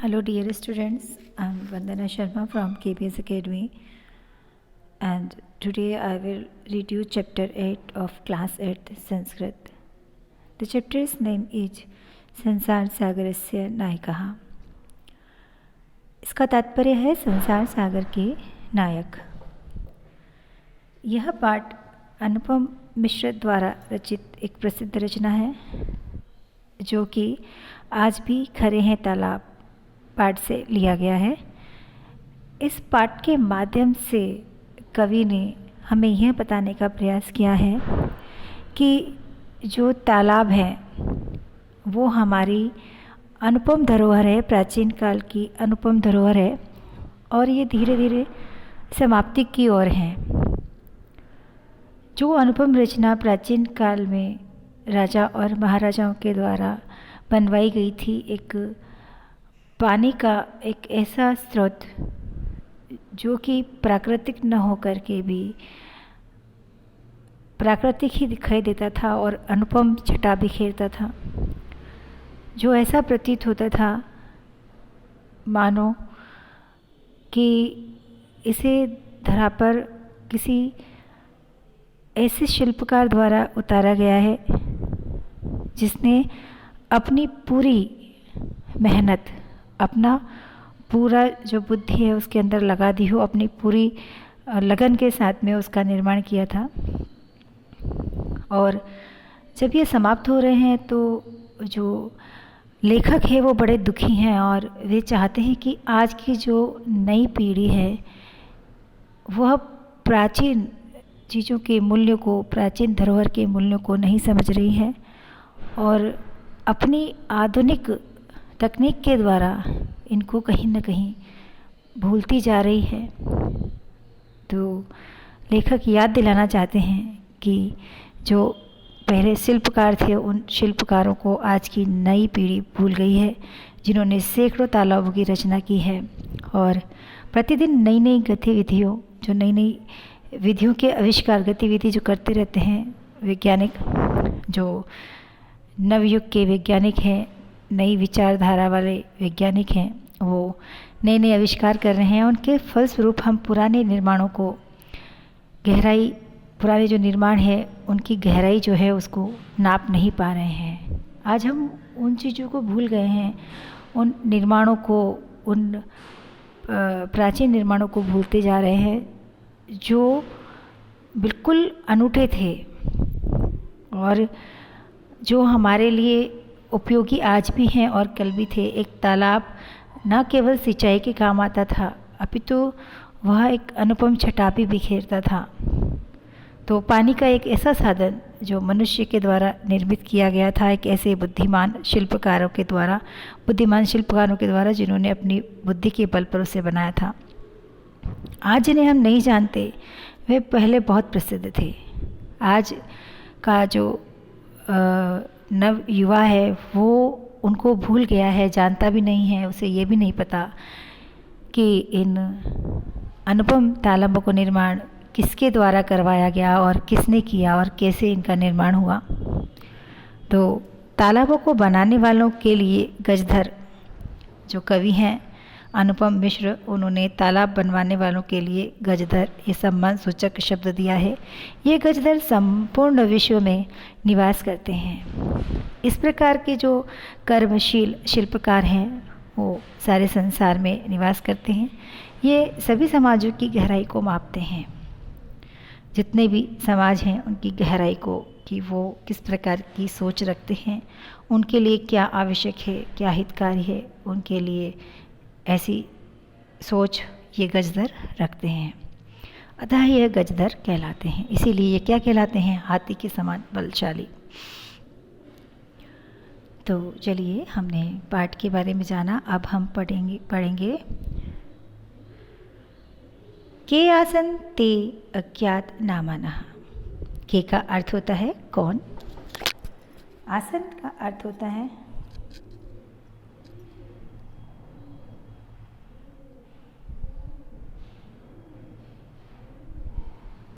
Hello dear students, I am Vandana Sharma from KPS Academy, and today I will read you chapter 8 of class 8 Sanskrit. The chapter's name is संसार सागरस्य नायकः. इसका तात्पर्य है संसार सागर के नायक. यह पाठ अनुपम मिश्र द्वारा रचित एक प्रसिद्ध रचना है जो कि आज भी खरे हैं तालाब पाठ से लिया गया है. इस पाठ के माध्यम से कवि ने हमें यह बताने का प्रयास किया है कि जो तालाब है वो हमारी अनुपम धरोहर है, प्राचीन काल की अनुपम धरोहर है और ये धीरे धीरे समाप्ति की ओर है. जो अनुपम रचना प्राचीन काल में राजा और महाराजाओं के द्वारा बनवाई गई थी, एक पानी का एक ऐसा स्रोत जो कि प्राकृतिक न होकर के भी प्राकृतिक ही दिखाई देता था और अनुपम छटा बिखेरता था, जो ऐसा प्रतीत होता था मानो कि इसे धरा पर किसी ऐसे शिल्पकार द्वारा उतारा गया है जिसने अपनी पूरी मेहनत, अपना पूरा जो बुद्धि है उसके अंदर लगा दी हो, अपनी पूरी लगन के साथ में उसका निर्माण किया था. और जब ये समाप्त हो रहे हैं तो जो लेखक है वो बड़े दुखी हैं और वे चाहते हैं कि आज की जो नई पीढ़ी है वह प्राचीन चीज़ों के मूल्यों को, प्राचीन धरोहर के मूल्यों को नहीं समझ रही है और अपनी आधुनिक तकनीक के द्वारा इनको कहीं न कहीं भूलती जा रही है. तो लेखक याद दिलाना चाहते हैं कि जो पहले शिल्पकार थे उन शिल्पकारों को आज की नई पीढ़ी भूल गई है, जिन्होंने सैकड़ों तालाबों की रचना की है और प्रतिदिन नई नई गतिविधियों, जो नई नई विधियों के आविष्कार, गतिविधि जो करते रहते हैं वैज्ञानिक, जो नवयुग के वैज्ञानिक हैं, नई विचारधारा वाले वैज्ञानिक हैं, वो नए नए आविष्कार कर रहे हैं. उनके फलस्वरूप हम पुराने निर्माणों को गहराई, पुराने जो निर्माण है उनकी गहराई जो है उसको नाप नहीं पा रहे हैं. आज हम उन चीज़ों को भूल गए हैं, उन निर्माणों को, उन प्राचीन निर्माणों को भूलते जा रहे हैं जो बिल्कुल अनूठे थे और जो हमारे लिए उपयोगी आज भी हैं और कल भी थे. एक तालाब न केवल सिंचाई के काम आता था अपितु वह एक अनुपम छटा भी बिखेरता था. तो पानी का एक ऐसा साधन जो मनुष्य के द्वारा निर्मित किया गया था, एक ऐसे बुद्धिमान शिल्पकारों के द्वारा जिन्होंने अपनी बुद्धि के बल पर उसे बनाया था. आज जिन्हें हम नहीं जानते वे पहले बहुत प्रसिद्ध थे. आज का जो नव युवा है वो उनको भूल गया है, जानता भी नहीं है, उसे ये भी नहीं पता कि इन अनुपम तालाबों को निर्माण किसके द्वारा करवाया गया और किसने किया और कैसे इनका निर्माण हुआ. तो तालाबों को बनाने वालों के लिए गजधर जो कवि हैं अनुपम मिश्र, उन्होंने तालाब बनवाने वालों के लिए गजधर ये सम्मान सूचक शब्द दिया है. ये गजधर संपूर्ण विश्व में निवास करते हैं. इस प्रकार के जो कर्मशील शिल्पकार हैं वो सारे संसार में निवास करते हैं. ये सभी समाजों की गहराई को मापते हैं. जितने भी समाज हैं उनकी गहराई को, कि वो किस प्रकार की सोच रखते हैं, उनके लिए क्या आवश्यक है, क्या हितकारी है, उनके लिए ऐसी सोच ये गजधर रखते हैं. अतः ये गजधर कहलाते हैं. इसीलिए ये क्या कहलाते हैं? हाथी के समान बलशाली. तो चलिए, हमने पाठ के बारे में जाना. अब हम पढ़ेंगे के आसन ते अज्ञात नामानः. के का अर्थ होता है कौन, आसन का अर्थ होता है